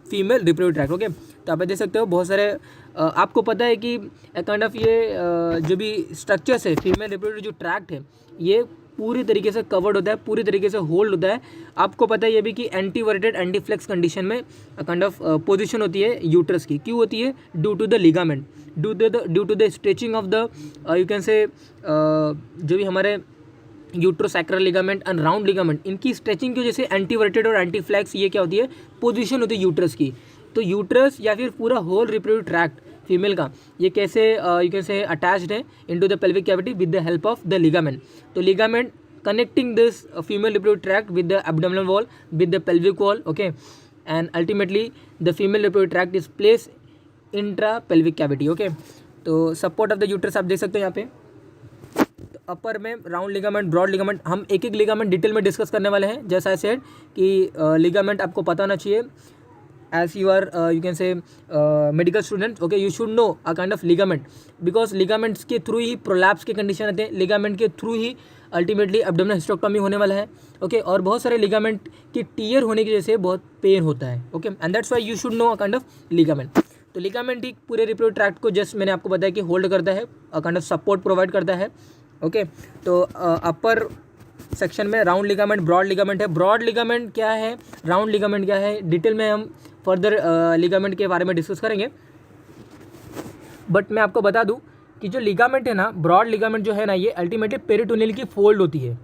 Female reproductive tract. Okay, तो आप देख सकते हो बहुत सारे आपको पता है कि काइंड ऑफ ये जो भी स्ट्रक्चर्स है फीमेल रिप्रोडक्टिव जो ट्रैक्ट है ये पूरी तरीके से कवर्ड होता है, पूरी तरीके से होल्ड होता है। आपको पता है ये भी कि एंटीवर्टेड एंटी फ्लेक्स कंडीशन में काइंड ऑफ पोजीशन होती है यूट्रस की। क्यों होती है? Due to the ligament, due to the stretching of the you can say जो भी हमारे uterosacral ligament and round ligament, इनकी स्ट्रेचिंग की वजह से एंटीवर्टेड और एंटी फ्लेक्स ये क्या होती है? पोजीशन होती है यूट्रस की। तो यूट्रस या फिर पूरा होल रिप्रोडक्टिव ट्रैक्ट फीमेल का ये कैसे यू कैन से अटैच्ड है into the pelvic cavity with the help of the ligament. तो ligament connecting this female reproductive tract with the abdominal wall with the pelvic wall, okay, and ultimately the female reproductive tract is placed intra pelvic cavity, okay। तो support of the uterus आप देख सकते हो यहाँ पे। तो अपर में round ligament, broad ligament, हम एक एक लिगामेंट डिटेल में डिस्कस करने वाले हैं। जैसा आई सेड कि लिगामेंट आपको पता होना चाहिए as you are you can say medical student, okay, you should know a kind of ligament because ligaments के थ्रू ही प्रोलैप्स के कंडीशन आते हैं, लिगामेंट के थ्रू ही अल्टीमेटली एब्डोमिनल हिस्टेक्टोमी होने वाला है, ओके। और बहुत सारे लिगामेंट की टीयर होने की वजह से बहुत पेन होता है, okay, and that's why you should no a kind of ligament. तो लिगामेंट ही पूरे रिप्रोडक्टिव ट्रैक्ट को जस्ट मैंने आपको बताया कि होल्ड करता है, अ काइंड ऑफ सपोर्ट प्रोवाइड करता है, ओके। तो अपर सेक्शन में राउंड लिगामेंट, ब्रॉड लिगामेंट है। ब्रॉड लिगामेंट क्या है, राउंड लिगामेंट क्या है, डिटेल में हम फर्दर लिगामेंट के बारे में डिस्कस करेंगे। बट मैं आपको बता दूं कि जो लिगामेंट है ना, ब्रॉड लिगामेंट जो है ना, ये अल्टीमेटली पेरिटोनियल की फोल्ड होती है।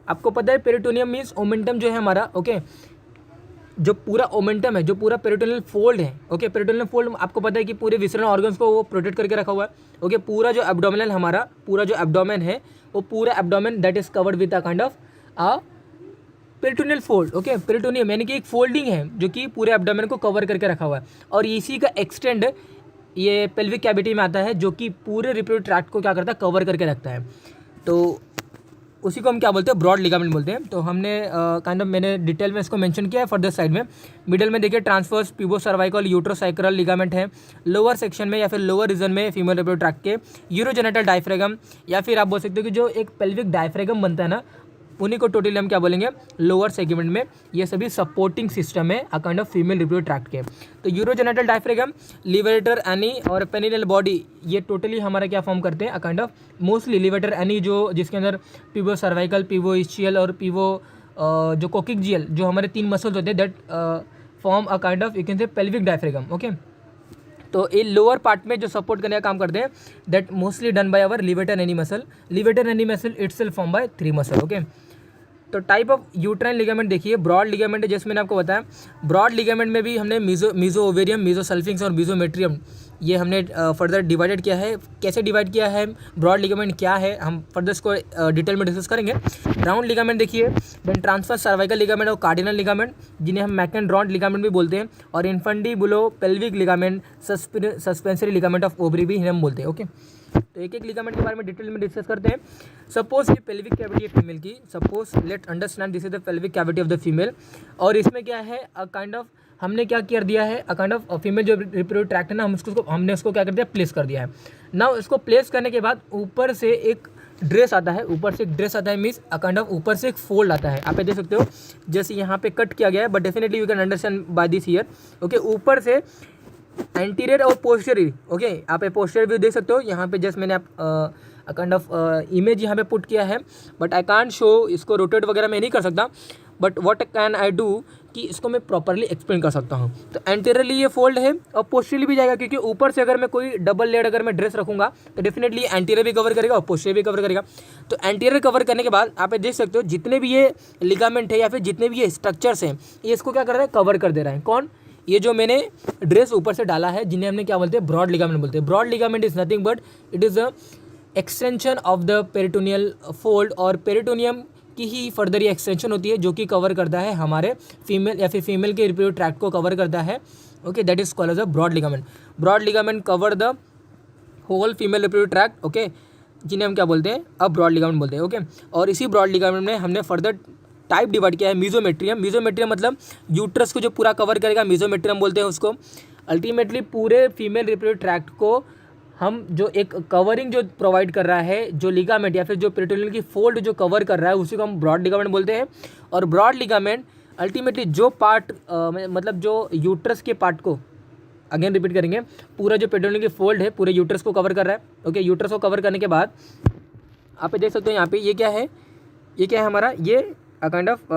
आपको पता है पेरिटोनियम मीन्स ओमेंटम जो है हमारा, ओके, जो पूरा ओमेंटम है, जो पूरा पेरिटोनियल फोल्ड है, ओके। पेरिटोनियल फोल्ड आपको पता है कि पूरे विसरल ऑर्गन्स को वो प्रोटेक्ट करके रखा हुआ है, ओके। पूरा जो एब्डोमिनल हमारा, पूरा जो एब्डोमेन है, वो पूरा abdomen that is covered with a kind of a peritoneal fold, okay. Peritoneum यानी कि एक फोल्डिंग है जो कि पूरे एब्डोमेन को कवर करके रखा हुआ है, और इसी का एक्सटेंड ये पेल्विक कैविटी में आता है जो कि पूरे रिप्रोडक्टिव ट्रैक्ट को क्या करता है, कवर करके रखता है। तो उसी को हम क्या बोलते हैं, ब्रॉड लिगामेंट बोलते हैं। तो हमने काइंड ऑफ मैंने डिटेल में इसको मेंशन किया है फर्दर साइड में। मिडिल में देखिए ट्रांसवर्स पिवो सर्वाइकल यूट्रोसाइक्रल लिगामेंट है। लोअर सेक्शन में या फिर लोअर रीजन में फीमेल रिप्रोडक्टिव ट्रैक्ट के यूरोजेनिटल डायफ्रागम, या फिर आप बोल सकते हो कि जो एक पेल्विक डायफ्रागम बनता है ना, उन्हीं को टोटली हम क्या बोलेंगे, लोअर सेगमेंट में। ये सभी सपोर्टिंग सिस्टम है अ kind of female reproductive tract के। तो यूरोजेनिटल डायफ्रागम, लिवेटर एनी और पेनिनल बॉडी, ये टोटली हमारा क्या फॉर्म करते हैं, a kind of mostly levator any, जो जिसके अंदर पिवो सर्वाइकल, पिवो इस्चियल और पिवो जो कोकिक्जियल, जो हमारे 3 मसल्स होते हैं, that form a kind of you can say pelvic diaphragm, okay. तो ये लोअर पार्ट में जो सपोर्ट करने का काम करते हैं, that mostly done by our levator any muscle. Levator any muscle itself form by 3 muscle, okay. तो टाइप ऑफ यूट्राइन लिगामेंट देखिए, ब्रॉड लिगामेंट है जैसे मैंने आपको बताया। ब्रॉड लिगामेंट में भी हमने मीजो ओवेरियम, मीजो सल्फिंक्स और मीजोमेट्रियम, ये हमने फर्दर डिवाइडेड किया है। कैसे डिवाइड किया है, ब्रॉड लिगामेंट क्या है, हम फर्दर इसको डिटेल में डिस्कस करेंगे। राउंड लिगामेंट देखिए, देन ट्रांसफर सर्वाइकल लिगामेंट और कार्डिनल लिगामेंट, जिन्हें हम मैकन रॉड लिगामेंट भी बोलते हैं, और infundibulo pelvic ligament, suspensory ligament of ovary भी हम बोलते हैं, ओके। तो एक एक लिगामेंट के बारे में डिटेल में डिस्कस करते हैं। सपोज ये पेल्विक कैविटी है फीमेल की, suppose let understand this is the pelvic cavity of the female, और इसमें क्या है, अ काइंड ऑफ हमने क्या कर दिया है, अ काइंड ऑफ फीमेल जो रिप्रोडक्टिव ट्रैक्ट है ना, हमने उसको क्या कर दिया, प्लेस कर दिया है। नाउ इसको प्लेस करने के बाद ऊपर से एक ड्रेस आता है, ऊपर से एक ड्रेस आता है, मीन्स अ काइंड ऑफ ऊपर से एक फोल्ड आता है। आप देख सकते हो जैसे यहाँ पे कट किया गया है, but definitely you can understand by this here, okay. ऊपर से एंटीरियर और पोस्टीरियर, ओके, आप पोस्टीरियर व्यू देख सकते हो। यहाँ पे जस्ट मैंने आप काइंड ऑफ इमेज यहाँ पे पुट किया है, बट आई कांट शो, इसको रोटेट वगैरह मैं नहीं कर सकता, but what can I do कि इसको मैं प्रॉपरली एक्सप्लेन कर सकता हूँ। तो एंटीरियरली ये फोल्ड है और पोस्टीरियरली भी जाएगा, क्योंकि ऊपर से अगर मैं कोई डबल लेयर अगर मैं ड्रेस रखूँगा तो डेफिनेटली एंटीरियर भी कवर करेगा और पोस्टीरियर भी कवर करेगा। तो एंटीरियर कवर करने के बाद आप देख सकते हो जितने भी ये लिगामेंट है या फिर जितने भी ये स्ट्रक्चर्स हैं, ये इसको क्या कर रहा है, कवर कर दे रहा है। कौन? ये जो मैंने ड्रेस ऊपर से डाला है, जिन्हें हमने क्या बोलते हैं, ब्रॉड लिगामेंट बोलते हैं। Broad ligament is nothing but it is a extension of the peritoneal fold, और पेरिटोनियम की ही फर्दर ये एक्सटेंशन होती है जो कि कवर करता है हमारे फीमेल या फिर फीमेल के रिप्रोडक्टिव ट्रैक्ट को कवर करता है, okay. That is called as a broad ligament. Broad ligament cover the whole female reproductive tract, okay, जिन्हें हम क्या बोलते हैं, अब ब्रॉड लिगामेंट बोलते हैं, ओके। और इसी ब्रॉड लिगामेंट में हमने फर्दर टाइप डिवाइड किया है, मीजोमेट्रियम। मीजोमेट्रियम मतलब यूट्रस को जो पूरा कवर करेगा, मीजोमेट्रियम बोलते हैं उसको। अल्टीमेटली पूरे फीमेल रिप्रोडक्टिव ट्रैक्ट को हम जो एक कवरिंग जो प्रोवाइड कर रहा है, जो लिगामेंट या फिर जो पेरिटोनियल की फोल्ड जो कवर कर रहा है, उसी को हम ब्रॉड लिगामेंट बोलते हैं। और ब्रॉड लिगामेंट अल्टीमेटली जो पार्ट मतलब जो यूट्रस के पार्ट को, अगेन रिपीट करेंगे, पूरा जो पेरिटोनियल की फोल्ड है पूरे यूट्रस को कवर कर रहा है। ओके, यूट्रस को कवर करने के बाद आप देख सकते हो यहाँ पे ये क्या है, ये क्या है हमारा, ये काइंड ऑफ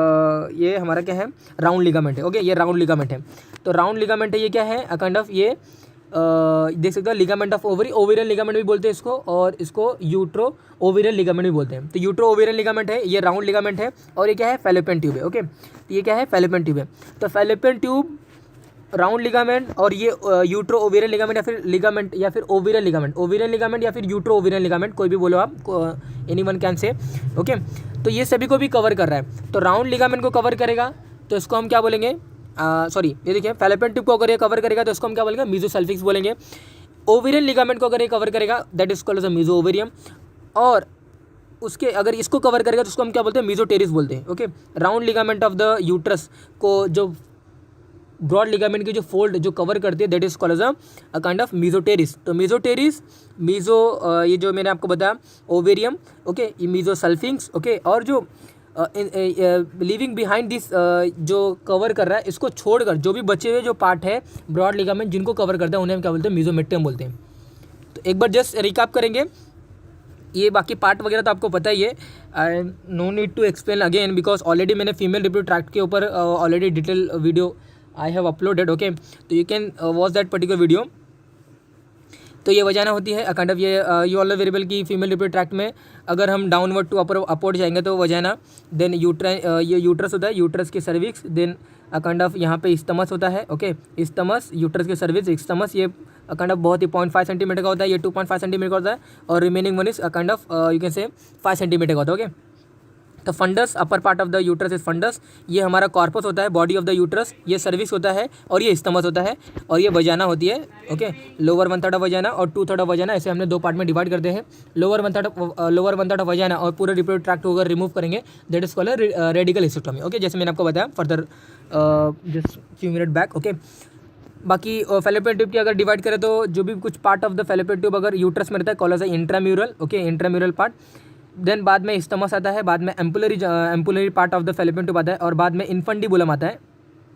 ये हमारा क्या है, राउंड लिगामेंट है। ओके, ये राउंड लिगामेंट है। तो राउंड लिगामेंट है, ये क्या है, काइंड ऑफ ये देख सकते हो ligament of ovary, ovarian ligament भी बोलते हैं इसको, और इसको यूट्रो ओवेरियन लिगामेंट भी बोलते हैं। तो यूट्रो ओवेरियन लिगामेंट है, ये राउंड लिगामेंट है, और ये क्या है, फैलोपियन ट्यूब है। ओके, तो ये क्या है, फैलोपियन ट्यूब है। तो फैलोपियन ट्यूब, राउंड लिगामेंट, और ये यूट्रो ओवेरियन लिगामेंट या फिर लिगामेंट या फिर ओवेरियन लिगामेंट, ओवेरियन लिगामेंट या फिर यूट्रो ओवेरियन लिगामेंट, कोई भी बोलो आप, एनीवन कैन से। ओके, तो ये सभी को भी कवर कर रहा है। तो राउंड लिगामेंट को कवर करेगा तो इसको हम क्या बोलेंगे, सॉरी ये देखिए, फैलोपियन ट्यूब को अगर ये कवर करेगा तो इसको हम क्या बोलेंगे, मीजोसल्फिक्स बोलेंगे। ओवेरियन लिगामेंट को अगर ये कवर करेगा that is called as a meso ovarium, और उसके अगर इसको कवर करेगा तो उसको हम क्या बोलते हैं, मीजोटेरिस बोलते हैं। Okay, round ligament of the uterus को जो ब्रॉड लिगामेंट की जो फोल्ड जो कवर करती है that is called as a kind of mesoteres. तो मीजोटेरिस, मीजो ये जो मैंने आपको बताया ओवेरियम, ओके, ये मीजोसल्फिंक्स, ओके, और जो लिविंग बिहाइंड दिस जो कवर कर रहा है, इसको छोड़कर जो भी बचे हुए जो पार्ट है ब्रॉड लिगामेंट जिनको कवर करता है उन्हें हम क्या बोलते हैं, मीजोमेट्रियम बोलते हैं। तो एक बार जस्ट रिकैप करेंगे, ये बाकी पार्ट वगैरह तो आपको पता ही है, I no need to explain again because already मैंने फीमेल रिप्रोडक्टिव ट्रैक्ट के ऊपर already detail video I have uploaded. Okay, तो you can watch that particular video. तो ये वजाना होती है काइंड ऑफ ये यू ऑल वेरिएबल की फीमेल रिप्रोडक्टिव ट्रैक्ट में अगर हम डाउनवर्ड टू अपवर्ड जाएंगे तो वजाना, देन ये यूट्रस होता है, यूट्रस की सर्विक्स, देन काइंड ऑफ यहाँ पे स्टमस होता है। ओके, स्टमस, यूट्रस की सर्विक्स, स्टमस, ये काइंड ऑफ बहुत ही 0.5 सेंटीमीटर का होता है, ये 2.5 सेंटीमीटर का होता है, और remaining one is kind of you can say 5 centimetre का होता है। ओके, तो fundus, upper part of the uterus is fundus, ये हमारा कॉर्पस होता है, बॉडी ऑफ द यूट्रस, ये सर्विक्स होता है, और ये स्टमस होता है, और ये वजाना होती है। ओके, लोअर 1/3 ऑफ वजाना और 2/3 ऑफ वजाना, ऐसे हमने दो पार्ट में डिवाइड करते हैं। लोअर 1/3 ऑफ वजाना और पूरे रिप्रोडक्टिव ट्रैक्ट को अगर रिमूव करेंगे that is called radical hysterectomy. Okay, जैसे मैंने आपको बताया further just few minute back. Okay, बाकी फैलोपियन ट्यूब की अगर डिवाइड करें तो जो भी कुछ part of the fallopian tube अगर यूट्रस में रहता है called as intramural. Okay, intramural part, then बाद में स्टमस आता है, बाद में ampullary part of the fallopian tube आता है, और बाद में इन्फंडिबुलम आता है।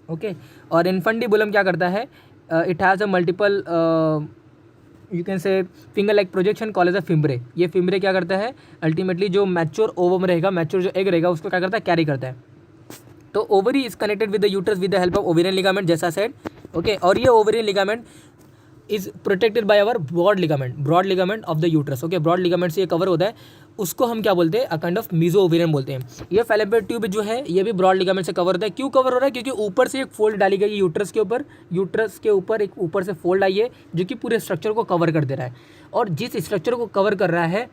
ओके, और इन्फंडिबुलम क्या करता है, it has a multiple you can say finger like projection called as a fimbriae. ये फिम्ब्रे क्या करता है, अल्टीमेटली जो मैच्योर ओवम रहेगा, मैच्योर जो एग रहेगा उसको क्या करता है, कैरी करता है। तो ovary is connected with the uterus with the help of ovarian ligament, जैसा सेड। ओके, और ये ovarian ligament is protected by our broad ligament of the uterus. Okay, broad ligament से ये कवर होता है, उसको हम क्या बोलते हैं, a kind of meso ovarian बोलते हैं। ये फैलोपियन ट्यूब जो है ये भी ब्रॉड लिगामेंट से कवर होता है। क्यों कवर हो रहा है, क्योंकि ऊपर से एक फोल्ड डाली गई यूट्रस के ऊपर एक ऊपर से फोल्ड आई है जो कि पूरे स्ट्रक्चर को कवर कर दे रहा है, और जिस स्ट्रक्चर को कवर कर रहा है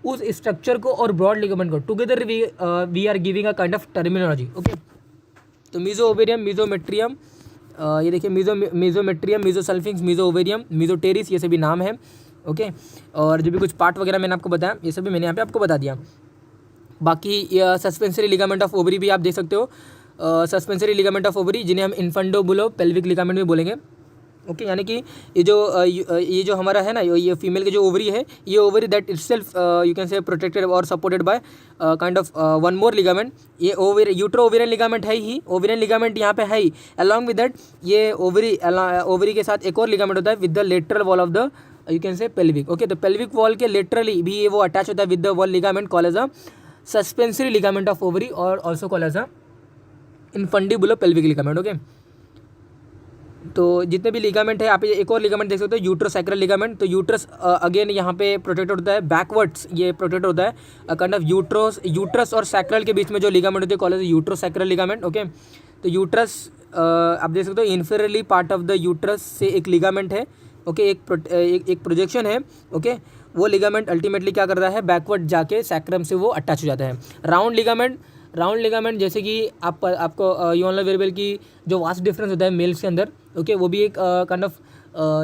उस स्ट्रक्चर को और ब्रॉड लिगामेंट को together we are giving a kind of terminology. Okay, तो मीजो ओवेरियम, मीजोमेट्रियम, ये देखिए मीजोमेट्रियम, मीजोसल्फिंक्स, मीजो ओवेरियम, मीजोटेरिस, ये सभी नाम है। ओके, और जो भी कुछ पार्ट वगैरह मैंने आपको बताया ये सभी मैंने यहाँ पे आपको बता दिया। बाकी सस्पेंसरी लिगामेंट ऑफ ओवरी भी आप देख सकते हो, सस्पेंसरी लिगामेंट ऑफ ओवरी जिन्हें हम इन्फंडोबुलो पेल्विक लिगामेंट भी बोलेंगे। ओके, यानी कि ये जो हमारा है ना, ये फीमेल की जो ओवरी है, ये ovary that itself you can say protected और supported by kind of one more ligament. ये यूट्रो ओवेरियन लिगामेंट है ही, ओवेरियन लिगामेंट यहाँ पे है ही। अलॉन्ग विद दैट ये ओवरी के साथ एक और लिगामेंट होता है with the lateral wall of the you can say pelvic. Okay, तो पेल्विक वॉल के लेटरली भी वो अटैच होता है with the wall ligament called as a suspensory ligament of ovary, और also called as a infundibulo pelvic ligament. Okay, तो जितने भी लिगामेंट है आप एक और लिगामेंट देख सकते हो, यूट्रोसैक्रल लिगामेंट। तो यूट्रस अगेन यहाँ पे प्रोटेक्ट होता है, बैकवर्ड्स ये प्रोटेक्ट होता है काइंड ऑफ यूट्रस और सैक्रल के बीच में जो लिगामेंट होती है called as uterosacral ligament. Okay, तो यूट्रस आप देख सकते हो inferiorly part of the uterus से एक लिगामेंट है। ओके, एक प्रोजेक्शन है। ओके, वो लिगामेंट अल्टीमेटली क्या करता है, बैकवर्ड जाके सैक्रम से वो अटैच हो जाता है। राउंड लिगामेंट जैसे कि आपको यूनल वेरिएबल की जो वास्ट डिफरेंस होता है मेल्स के अंदर। ओके, वो भी एक काइंड ऑफ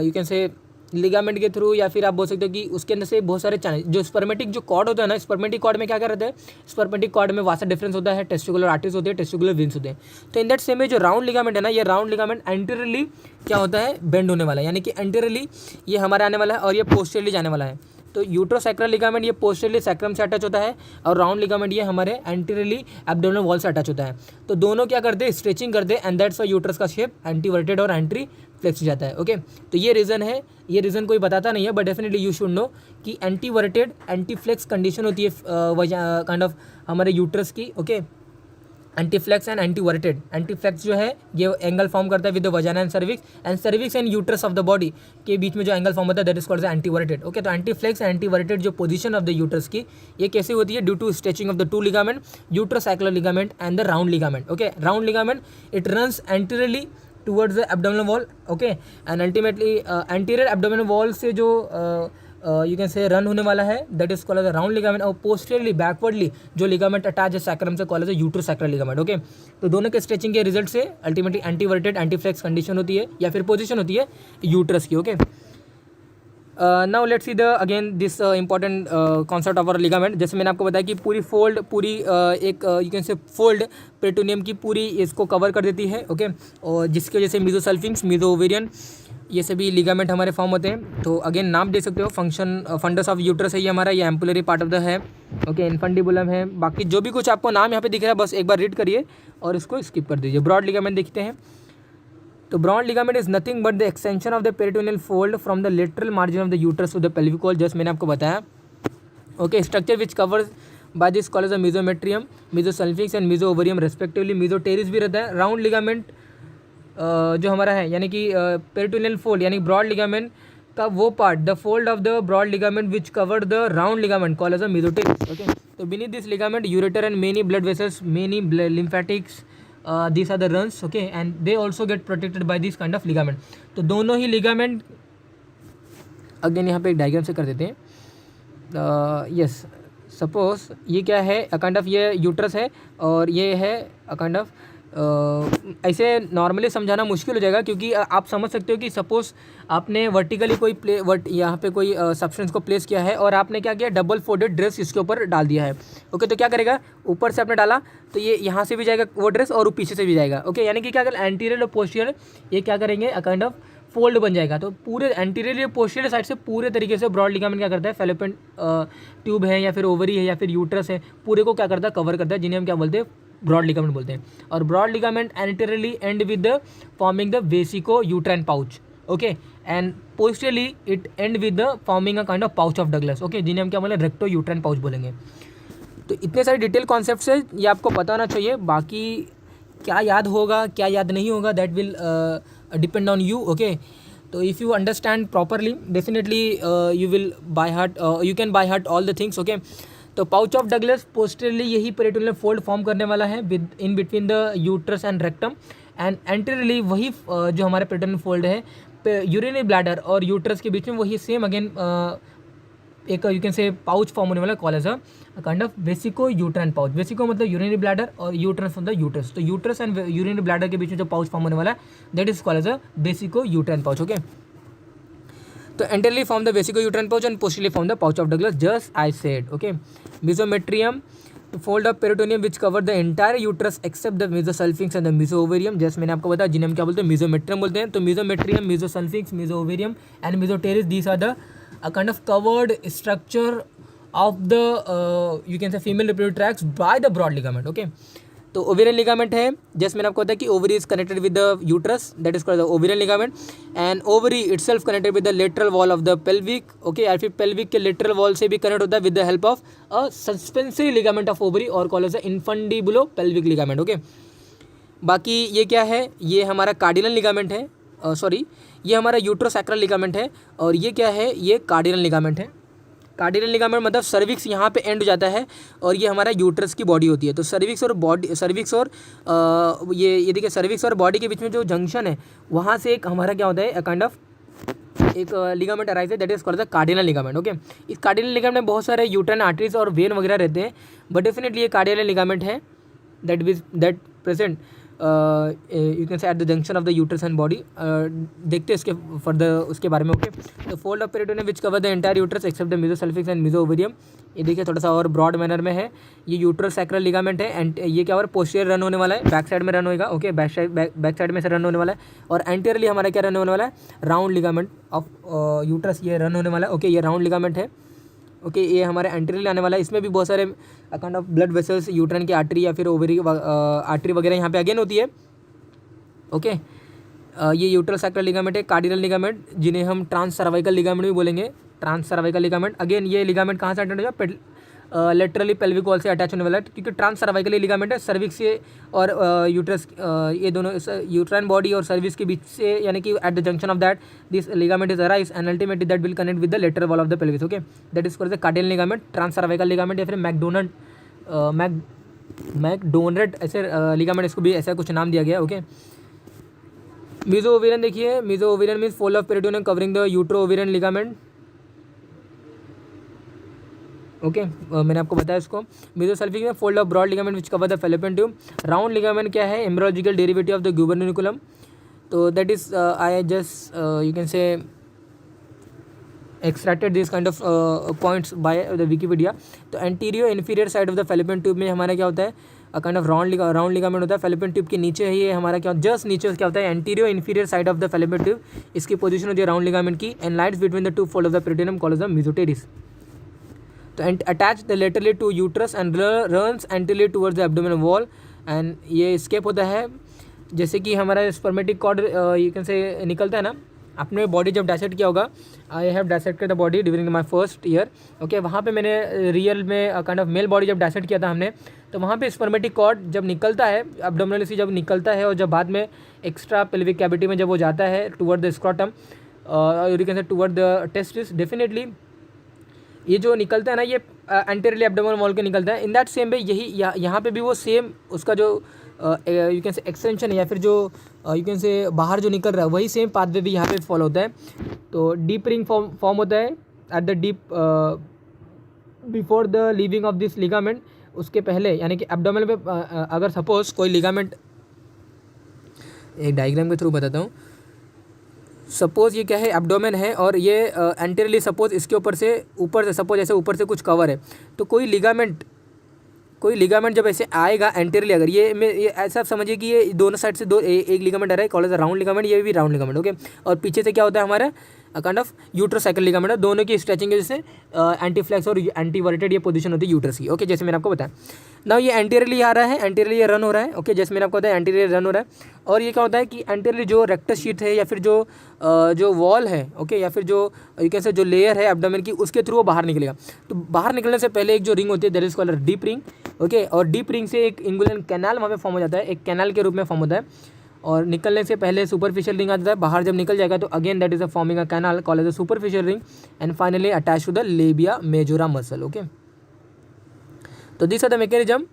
यू कैन से लिगामेंट के थ्रू, या फिर आप बोल सकते हो कि उसके अंदर से बहुत सारे चैनल जो स्पर्मेटिक जो कॉर्ड होता है ना, स्पर्मेटिक कॉर्ड में क्या क्या रहता है, स्पर्मेटिक कॉर्ड में वास्ट डिफरेंस होता है, टेस्टिकुलर आर्टरीज होते हैं, टेस्टिकुलर वेन्स होते हैं। तो इन दैट सेम में जो राउंड लिगामेंट है ना, ये राउंड लिगामेंट एंटीरियरली क्या होता है, बेंड होने वाला है, यानी कि एंटीरियरली ये हमारा आने वाला है और ये पोस्टीरियरली जाने वाला है। तो यूट्रोसैक्रल लिगामेंट ये पोस्टीरियरली सैक्रम से अटैच होता है और राउंड लिगामेंट ये हमारे एंटीरियरली एब्डोमिनल वॉल से अटैच होता है। तो दोनों क्या करते हैं, स्ट्रेचिंग करते हैं, एंड दैट्स व्हाई यूट्रस का शेप एंटीवर्टेड और एंटी फ्लेक्स हो जाता है। ओके, तो ये रीज़न है, ये रीज़न कोई बताता नहीं है, but definitely you should know कि एंटीवर्टेड एंटी फ्लेक्स कंडीशन होती है काइंड ऑफ हमारे यूट्रस की। Okay, anteflex and anteverted. Anteflex जो है ये एंगल फॉर्म करता है with the vagina and cervix and uterus of the body के बीच में जो एंगल फॉर्म होता है that is called anteverted. Okay, तो anteflex and anteverted जो पोजीशन ऑफ द यूट्रस की ये कैसे होती है, due to stretching of the two ligament, uterosacral ligament and the round ligament. Okay, round ligament it runs anteriorly towards the abdominal wall. Okay, and ultimately anterior abdominal wall से जो you can say run होने वाला है that is called as round ligament, और posteriorly backwardly जो ligament attach है sacrum से called as uterosacral ligament. Okay, तो दोनों के स्ट्रेचिंग के रिजल्ट से अल्टीमेटली एंटीवर्टेड एंटी फ्लेक्स कंडीशन होती है या फिर पोजीशन होती है यूट्रस की। Okay, now let's see the again this important concept of our ligament. जैसे मैंने आपको बताया कि पूरी फोल्ड, पूरी एक you can say fold peritoneum की पूरी इसको कवर कर देती है। ओके, और जिसकी वजह से मीजोसल्फिंक्स, मीजो ओवेरियन ये सभी लिगामेंट हमारे फॉर्म होते हैं। तो अगेन नाम दे सकते हो, फंडस ऑफ यूट्रस है ये हमारा, ये एम्पुलरी पार्ट ऑफ द है। ओके, इन्फंडिबुलम है, बाकी जो भी कुछ आपको नाम यहाँ पे दिख रहा है बस एक बार रीड करिए और इसको स्किप कर दीजिए। ब्रॉड लिगामेंट देखते हैं, तो broad ligament is nothing but the extension of the peritoneal fold from the lateral margin of the uterus to the pelvic wall, just मैंने आपको बताया। Okay, structure which covers by this called as a mesometrium, mesosalpinx and meso ovarium respectively. Mesoteres भी रहता है। Round ligament जो हमारा है यानी कि पेरिटोनियल फोल्ड यानी ब्रॉड लिगामेंट का वो part, the fold of the broad ligament which covered the round ligament called as a mesoteres. Okay, तो beneath this ligament ureter and many blood vessels, many lymphatics, these are the runs. Okay, and they also get protected by this kind of ligament. तो दोनों ही ligament again यहाँ पे एक diagram से कर देते हैं। यस, सपोज ये क्या है, अ काइंड ऑफ ये यूट्रस है और ये है अ काइंड ऑफ ऐसे नॉर्मली समझाना मुश्किल हो जाएगा क्योंकि आप समझ सकते हो कि सपोज आपने वर्टिकली कोई यहाँ पे कोई सब्सटेंस को प्लेस किया है और आपने क्या किया, डबल फोल्डेड ड्रेस इसके ऊपर डाल दिया है। ओके, तो क्या करेगा, ऊपर से आपने डाला तो ये यहाँ से भी जाएगा वो ड्रेस और पीछे से भी जाएगा। ओके, यानी कि क्या अगर एंटीरियर और पोस्टीरियर ये क्या करेंगे, अ काइंड ऑफ फोल्ड बन जाएगा। तो पूरे एंटीरियर पोस्टीरियर साइड से पूरे तरीके से ब्रॉड लिगामेंट क्या करता है, फैलोपियन ट्यूब है या फिर ओवरी है या फिर यूट्रस है, पूरे को क्या करता है, कवर करता है, जिन्हें हम क्या बोलते हैं, ब्रॉड लिगामेंट बोलते हैं। और broad ligament anteriorly end with the forming the vesico uterine pouch. Okay, and posteriorly it end with the forming a kind of pouch of Douglas. Okay, जिन्हें हम क्या बोलेंगे, रेक्टो यूट्राइन पाउच बोलेंगे। तो इतने सारे डिटेल कॉन्सेप्ट है, ये आपको पता होना चाहिए। बाकी क्या याद होगा क्या याद नहीं होगा that will depend on you. Okay, तो if you understand properly definitely you will by heart, you can by heart all the things. Okay, तो पाउच ऑफ डगलस पोस्टीरियरली यही पेरिटोनियल फोल्ड फॉर्म करने वाला है with in between the uterus and rectum, and anteriorly वही जो हमारे peritoneal fold है urinary bladder और यूट्रस के बीच में वही सेम अगेन एक you can say pouch form होने वाला call as a kind of vesico uterine pouch. Vesico मतलब यूरिनरी ब्लैडर और यूट्रस मतलब यूट्रस, तो यूट्रस एंड यूरिनरी ब्लैडर के बीच में जो पाउच फॉर्म होने वाला है that is call as a vesico uterine pouch. Okay, तो anteriorly form the vesico uterine pouch and posteriorly form the pouch of Douglas, just I said. Okay, mesometrium fold of peritoneum which cover the entire uterus except the मेसोसल्फिंक्स and the meso ओवेरियम, जैसे मैंने आपको बताया, जिन्हें हम क्या बोलते हैं, मेसोमेट्रियम बोलते हैं। तो mesometrium, mesosalpinx, meso ovarium and mesoteres, these are the a kind of covered structure of the you can say female reproductive tracts by the broad ligament. Okay, तो ओवेरियन लिगामेंट है, जैसे मैंने आपको बताया कि ovary is connected with the uterus, that is called the ovarian ligament, and ovary itself connected with the lateral wall of the pelvic. Okay, या फिर pelvic के लेटरल वॉल से भी कनेक्ट होता है with the help of a suspensory ligament of ovary और called as the infundibulo pelvic ligament. Okay, बाकी ये क्या है, ये हमारा कार्डिनल लिगामेंट है, सॉरी ये हमारा यूट्रोसैक्रल लिगामेंट है, और ये क्या है, ये कार्डिनल लिगामेंट है। कार्डिनल लिगामेंट मतलब सर्विक्स यहाँ पे एंड हो जाता है और ये हमारा यूट्रस की बॉडी होती है। तो सर्विक्स और बॉडी, सर्विक्स और ये देखिए सर्विक्स और बॉडी के बीच में जो जंक्शन है वहाँ से एक हमारा क्या होता है, काइंड ऑफ एक लिगामेंट अराइज है that is called the cardinal ligament. Okay, इस कार्डिनल लिगामेंट में बहुत सारे यूट्राइन आर्टरीज और वेन वगैरह रहते हैं, बट डेफिनेटली ये कार्डिनल लिगामेंट है that present you can say at the junction of the uterus and body. देखते हैं इसके फर्दर उसके बारे में। Okay, the fold of peritoneum which cover the entire uterus except the mesosalpinx and meso ovarium, ये देखिए थोड़ा सा और ब्रॉड मैनर में है। ये यूट्रोसैक्रल लिगामेंट है एंड ये क्या और पोस्टीरियर रन होने वाला है, बैक साइड में रन होएगा। ओके, बैक साइड में से रन होने वाला है, और एंटीरियरली हमारा क्या रन होने वाला है, राउंड लिगामेंट ऑफ यूट्रस ये रन होने वाला है। ओके, ये राउंड लिगामेंट है ओके, ये हमारे एंटीरियर आने वाला है। इसमें भी बहुत सारे kind of blood vessels, uterine की आर्टरी या फिर ओवरी आर्टरी वगैरह यहाँ पे अगेन होती है। ओके, ये यूट्रल सैक्रल लिगामेंट है। कार्डिनल लिगामेंट जिन्हें हम ट्रांस सर्वाइकल लिगामेंट भी बोलेंगे, ट्रांस सर्वाइकल लिगामेंट। अगेन ये लिगामेंट कहाँ से अटैच हो जाए, लेटरली पेल्विक वॉल से अटैच होने वाला है, क्योंकि ट्रांस सर्वाइकल लिगामेंट है सर्विक्स से और यूट्रस, ये दोनों यूट्राइन बॉडी और सर्विक्स के बीच से, यानी कि at the junction of that this ligament is arise and ultimately that will connect with the lateral wall of the pelvis. Okay, that is called the cardinal ligament, transcervical ligament या फिर McDonald ऐसे ligament, इसको भी ऐसा कुछ नाम दिया गया। ओके, मीजो ओवेरियन देखिए, meso ovarian means fold of peritoneum covering the utero ovarian ligament. Okay, मैंने आपको बताया इसको। मेसोसल्फिक में fold of broad ligament which cover the fallopian tube. Round ligament क्या है, embryological derivative of the gubernaculum. तो that is I just you can say extracted this kind of points by the Wikipedia. तो anterior inferior side of the fallopian tube में हमारा क्या होता है, kind of round ligament होता है। Fallopian tube के नीचे है ये हमारा क्या, जस्ट नीचे क्या होता है, anterior inferior side of the fallopian tube, इसकी पोजीशन होती है राउंड लिगामेंट की, and lies between the two fold of the peritoneum called the mesoteres. तो attach the laterally to uterus and runs anterior towards the abdominal wall, and ये escape होता है जैसे कि हमारा स्पर्मेटिक कॉर्ड यू कैन से निकलता है ना। आपने बॉडी जब डायसेक्ट किया होगा, I have dissected the body during my first year. Okay, वहाँ पे मैंने रियल में काइंड ऑफ मेल बॉडी जब डायसेक्ट किया था हमने, तो वहाँ पे स्पर्मेटिक कॉर्ड जब निकलता है एब्डोमिनल से, जब निकलता है और जब बाद में एक्स्ट्रा पेल्विक कैविटी में जब वो जाता है toward the scrotum you can से टुवर्ड द टेस्टिस, डेफिनेटली ये जो निकलता है ना, ये एंटीरियरली एब्डोमिनल वॉल के निकलता है। इन दैट सेम वे यही यहाँ पे भी वो सेम उसका जो यू कैन से एक्सटेंशन है या फिर जो यू कैन से बाहर जो निकल रहा है, वही सेम पाथवे भी यहाँ पे फॉलो होता है। तो डीप रिंग फॉर्म होता है at the deep before the leaving of this ligament, उसके पहले, यानी कि एब्डोमिनल पे अगर सपोज कोई लिगामेंट, एक डायग्राम के थ्रू बताता हूँ। सपोज ये क्या है, एब्डोमेन है और ये एंटीरियरली सपोज इसके ऊपर से सपोज ऐसे ऊपर से कुछ कवर है, तो कोई लिगामेंट जब ऐसे आएगा एंटीरियरली, अगर ये ऐसा समझिए कि ये दोनों साइड से एक लिगामेंट आ रहा है, कॉल्ड एज राउंड लिगामेंट, ये भी राउंड लिगामेंट। ओके, और पीछे से क्या होता है हमारा काइंड ऑफ यूट्रोसाइकल लिगामेंट है। दोनों की स्ट्रेचिंग की जैसे एंटी फ्लेक्स और एंटी वर्टेड ये पोजीशन होती है यूट्रस की। ओके, जैसे मैंने आपको बताया ना, ये एंटीरियरली आ रहा है, एंटीरियरली ये रन हो रहा है। ओके, जैसे मैंने आपको बताया एंटीरियर रन हो रहा है, और ये क्या होता है कि एंटीरियरली जो रेक्टस शीट है या फिर जो वॉल है, ओके, या फिर जो यू कैन से जो लेयर है एब्डोमेन की, उसके थ्रू वो बाहर निकलेगा। तो बाहर निकलने से पहले एक जो रिंग होती है that is called deep ring. Okay, और डीप रिंग से एक इंगुलियन कैनाल वहाँ पे फॉर्म हो जाता है, एक कैनाल के रूप में फॉर्म होता है। और निकलने से पहले सुपरफिशियल रिंग आता है, बाहर जब निकल जाएगा तो again that is a forming a canal called as a superficial ring, and finally attach to the labia majora muscle. Okay, तो this are the mechanism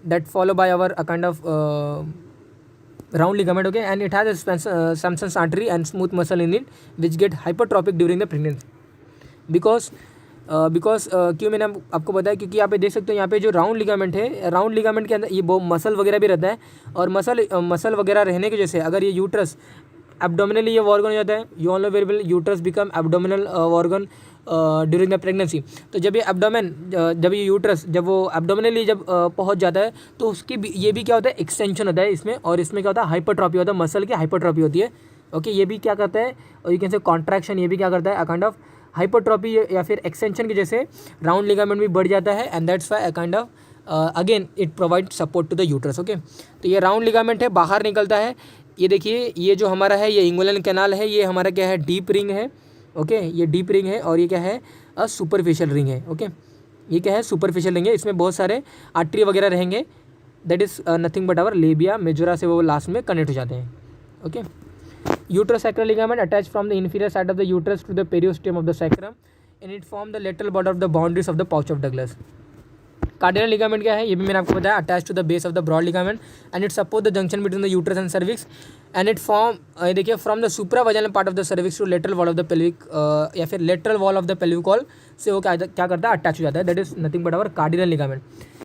that follow by our a kind of round ligament. Okay, and it has a Samson's artery and smooth muscle in it which get hypertrophic during the pregnancy because क्यों मैंने आपको बताया, क्योंकि यहाँ पे देख सकते हो, यहाँ पे जो राउंड लिगामेंट है, राउंड लिगामेंट के अंदर ये वो मसल वगैरह भी रहता है, और मसल वगैरह रहने की वजह से अगर ये यूट्रस एब्डोमिनली ये ऑर्गन हो जाता है, you all know very well uterus become abdominal organ during the pregnancy. तो जब ये एब्डोमेन जब ये यूट्रस जब वो एब्डोमिनली जब पहुंच जाता है, तो उसकी ये भी क्या होता है, एक्सटेंशन होता है इसमें, और इसमें क्या होता है, हाइपरट्रॉफी होता है, मसल की हाइपरट्रॉफी होती है। ओके, ये भी क्या करता है, और यू कैन से कॉन्ट्रैक्शन, ये भी क्या करता है, अ काइंड ऑफ हाइपरट्रॉफी या फिर एक्सटेंशन की जैसे राउंड लिगामेंट भी बढ़ जाता है, and that's why a kind of again it provide support to the uterus. Okay, तो ये राउंड लिगामेंट है, बाहर निकलता है। ये देखिए, ये जो हमारा है, ये इंगुलियन कैनाल है, ये हमारा क्या है, डीप रिंग है। ओके, ये डीप रिंग है, और ये क्या है, सुपरफिशियल रिंग है। ओके, ये क्या है, सुपरफिशियल रिंग है, इसमें बहुत सारे आर्टरी वगैरह रहेंगे, that is nothing but our labia majora से वो लास्ट में कनेक्ट हो जाते हैं। Okay, uterosacral ligament attach from the inferior side of the uterus to the periosteum of the sacrum and it form the lateral border of the boundaries of the pouch of Douglas. Cardinal ligament क्या है, ये भी मैंने आपको बताया, attach to the base of the broad ligament and it support the junction between the uterus and cervix and it form, देखिए, from the supra vaginal part of the cervix to lateral wall of the pelvic या फिर lateral wall of the pelvic wall से वो क्या करता है, attach हो जाता है, that is nothing but our cardinal ligament.